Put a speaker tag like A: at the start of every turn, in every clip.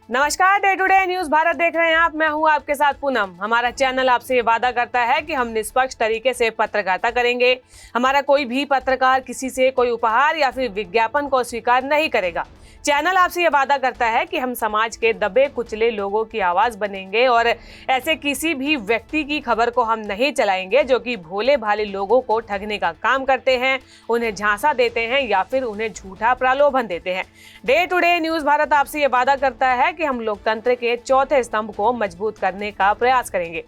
A: नमस्कार, day to day news Bharat देख रहे हैं आप। मैं हूं आपके साथ पूनम। हमारा चैनल आपसे ये वादा करता है कि हम निष्पक्ष तरीके से पत्रकारिता करेंगे। हमारा कोई भी पत्रकार किसी से कोई उपहार या फिर विज्ञापन को स्वीकार नहीं करेगा। चैनल आपसे ये वादा करता है कि हम समाज के दबे कुचले लोगों की आवाज बनेंगे और ऐसे किसी भी व्यक्ति की खबर को हम नहीं चलाएंगे जो कि भोले भाले लोगों को ठगने का काम करते हैं, उन्हें झांसा देते हैं या फिर उन्हें झूठा प्रलोभन देते हैं। Day to day news Bharat आपसे ये वादा करता है कि हम लोकतंत्र के चौथे स्तंभ को मजबूत करने का प्रयास करेंगे।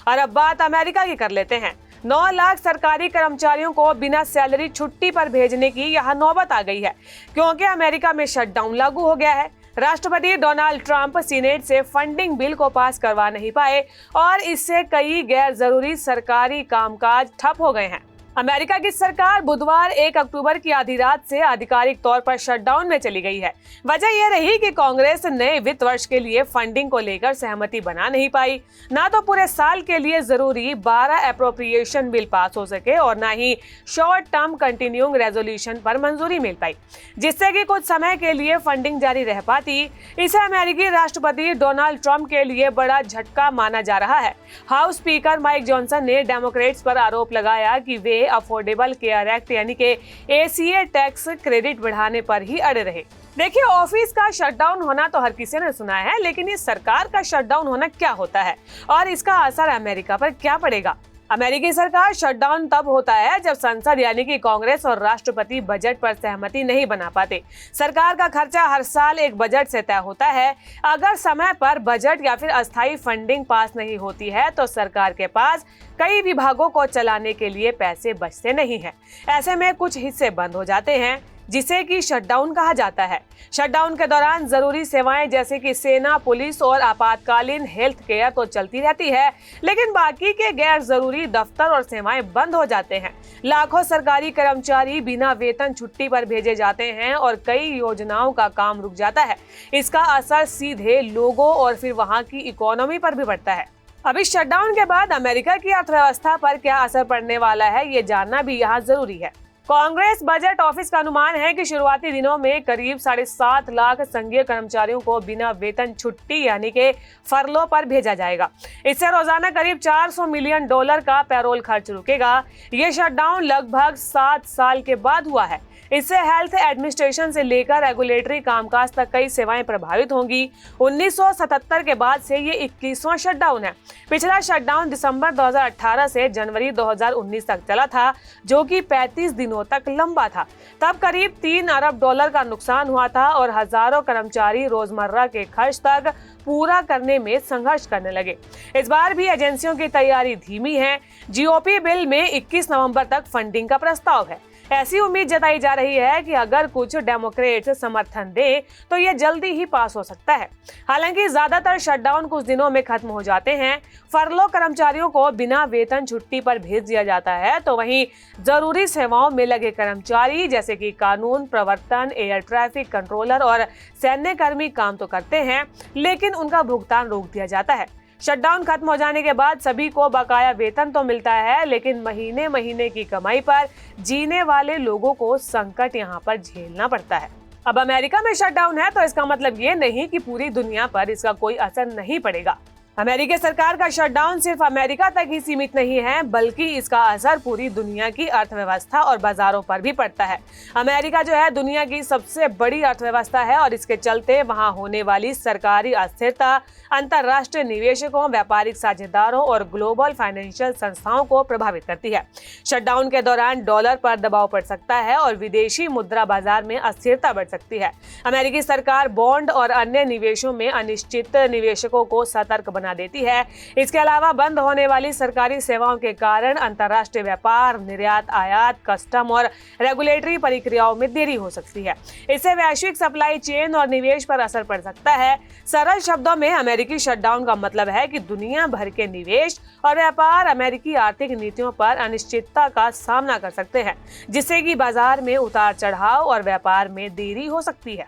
A: और अब बात अमेरिका की कर लेते हैं। 9 लाख सरकारी कर्मचारियों को बिना सैलरी छुट्टी पर भेजने की यहाँ नौबत आ गई है, क्योंकि अमेरिका में शटडाउन लागू हो गया है। राष्ट्रपति डोनाल्ड ट्रंप सीनेट से फंडिंग बिल को पास करवा नहीं पाए और इससे कई गैर जरूरी सरकारी कामकाज ठप हो गए हैं। अमेरिका की सरकार बुधवार 1 अक्टूबर की आधी रात से आधिकारिक तौर पर शटडाउन में चली गई है। वजह यह रही कि कांग्रेस नए वित्त वर्ष के लिए फंडिंग को लेकर सहमति बना नहीं पाई। ना तो पूरे साल के लिए जरूरी 12 एप्रोप्रिएशन बिल पास हो सके और ना ही शॉर्ट टर्म कंटिन्यूइंग रेजोल्यूशन पर मंजूरी मिल पाई, जिससे कि कुछ समय के लिए फंडिंग जारी रह पाती। इसे अमेरिकी राष्ट्रपति डोनाल्ड ट्रंप के लिए बड़ा झटका माना जा रहा है। हाउस स्पीकर माइक जॉनसन ने डेमोक्रेट्स पर आरोप लगाया कि वे अफोर्डेबल केयर एक्ट यानी कि ACA टैक्स क्रेडिट बढ़ाने पर ही अड़े रहे। देखिए, ऑफिस का शटडाउन होना तो हर किसी ने सुना है, लेकिन इस सरकार का शटडाउन होना क्या होता है और इसका असर अमेरिका पर क्या पड़ेगा? अमेरिकी सरकार शटडाउन तब होता है जब संसद यानी कि कांग्रेस और राष्ट्रपति बजट पर सहमति नहीं बना पाते। सरकार का खर्चा हर साल एक बजट से तय होता है। अगर समय पर बजट या फिर अस्थायी फंडिंग पास नहीं होती है तो सरकार के पास कई विभागों को चलाने के लिए पैसे बचते नहीं हैं। ऐसे में कुछ हिस्से बंद हो जाते हैं, जिसे कि शटडाउन कहा जाता है। शटडाउन के दौरान जरूरी सेवाएं जैसे कि सेना, पुलिस और आपातकालीन हेल्थ केयर तो चलती रहती है, लेकिन बाकी के गैर जरूरी दफ्तर और सेवाएं बंद हो जाते हैं। लाखों सरकारी कर्मचारी बिना वेतन छुट्टी पर भेजे जाते हैं और कई योजनाओं का काम रुक जाता है। इसका असर सीधे लोगों और फिर वहां की इकोनॉमी पर भी पड़ता है। अभी शटडाउन के बाद अमेरिका की अर्थव्यवस्था पर क्या असर पड़ने वाला है, ये जानना भी यहाँ जरूरी है। कांग्रेस बजट ऑफिस का अनुमान है कि शुरुआती दिनों में करीब 7.5 लाख संघीय कर्मचारियों को बिना वेतन छुट्टी यानी कि फरलो पर भेजा जाएगा। इससे रोजाना करीब $400 मिलियन का पेरोल खर्च रुकेगा। ये शटडाउन लगभग 7 साल के बाद हुआ है। इससे हेल्थ एडमिनिस्ट्रेशन से लेकर रेगुलेटरी कामकाज तक कई सेवाएं प्रभावित होंगी। 1977 के बाद से ये 21वां शटडाउन है। पिछला शटडाउन दिसंबर 2018 से जनवरी 2019 तक चला था, जो कि 35 दिनों तक लंबा था। तब करीब $3 अरब का नुकसान हुआ था और हजारों कर्मचारी रोजमर्रा के खर्च तक पूरा करने में संघर्ष करने लगे। इस बार भी एजेंसियों की तैयारी धीमी है। GOP बिल में 21 नवंबर तक फंडिंग का प्रस्ताव है। ऐसी उम्मीद जताई जा रही है कि अगर कुछ डेमोक्रेट्स समर्थन दे तो ये जल्दी ही पास हो सकता है। हालांकि ज्यादातर शटडाउन कुछ दिनों में खत्म हो जाते हैं। फरलो कर्मचारियों को बिना वेतन छुट्टी पर भेज दिया जाता है, तो वहीं जरूरी सेवाओं में लगे कर्मचारी जैसे कि कानून प्रवर्तन, एयर ट्रैफिक कंट्रोलर और सैन्य कर्मी काम तो करते हैं, लेकिन उनका भुगतान रोक दिया जाता है। शटडाउन खत्म हो जाने के बाद सभी को बकाया वेतन तो मिलता है, लेकिन महीने महीने की कमाई पर जीने वाले लोगों को संकट यहाँ पर झेलना पड़ता है। अब अमेरिका में शटडाउन है तो इसका मतलब ये नहीं कि पूरी दुनिया पर इसका कोई असर नहीं पड़ेगा। अमेरिकी सरकार का शटडाउन सिर्फ अमेरिका तक ही सीमित नहीं है, बल्कि इसका असर पूरी दुनिया की अर्थव्यवस्था और बाजारों पर भी पड़ता है। अमेरिका जो है दुनिया की सबसे बड़ी अर्थव्यवस्था है और इसके चलते वहां होने वाली सरकारी अस्थिरता अंतर्राष्ट्रीय निवेशकों, व्यापारिक साझेदारों और ग्लोबल फाइनेंशियल संस्थाओं को प्रभावित करती है। शटडाउन के दौरान डॉलर पर दबाव पड़ सकता है और विदेशी मुद्रा बाजार में अस्थिरता बढ़ सकती है। अमेरिकी सरकार बॉन्ड और अन्य निवेशों में अनिश्चित निवेशकों को सतर्क बना देती है। इसके अलावा बंद होने वाली सरकारी सेवाओं के कारण अंतर्राष्ट्रीय व्यापार, निर्यात, आयात, कस्टम और रेगुलेटरी प्रक्रियाओं में देरी हो सकती है। इससे वैश्विक सप्लाई चेन और निवेश पर असर पड़ सकता है। सरल शब्दों में अमेरिकी शटडाउन का मतलब है कि दुनिया भर के निवेश और व्यापार अमेरिकी आर्थिक नीतियों पर अनिश्चितता का सामना कर सकते हैं, जिससे कि बाजार में उतार चढ़ाव और व्यापार में देरी हो सकती है।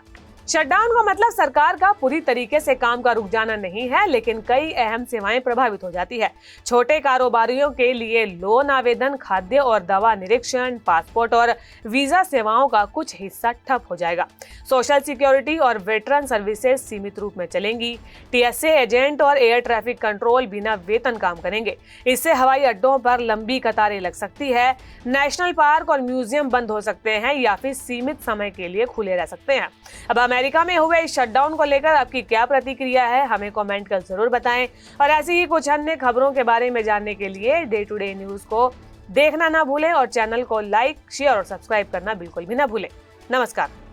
A: शटडाउन का मतलब सरकार का पूरी तरीके से काम का रुक जाना नहीं है, लेकिन कई अहम सेवाएं प्रभावित हो जाती है। छोटे कारोबारियों के लिए लोन आवेदन, खाद्य और दवा निरीक्षण, पासपोर्ट और वीजा सेवाओं का कुछ हिस्सा ठप हो जाएगा। सोशल सिक्योरिटी और वेटरन सर्विसेज सीमित रूप में चलेंगी। टीएसए एजेंट और एयर ट्रैफिक कंट्रोल बिना वेतन काम करेंगे। इससे हवाई अड्डों पर लंबी कतारें लग सकती है। नेशनल पार्क और म्यूजियम बंद हो सकते हैं या फिर सीमित समय के लिए खुले रह सकते हैं। अब अमेरिका में हुए इस शटडाउन को लेकर आपकी क्या प्रतिक्रिया है, हमें कमेंट कर जरूर बताएं। और ऐसी ही कुछ अन्य खबरों के बारे में जानने के लिए डे टू डे न्यूज को देखना ना भूलें और चैनल को लाइक, शेयर और सब्सक्राइब करना बिल्कुल भी ना भूलें। नमस्कार।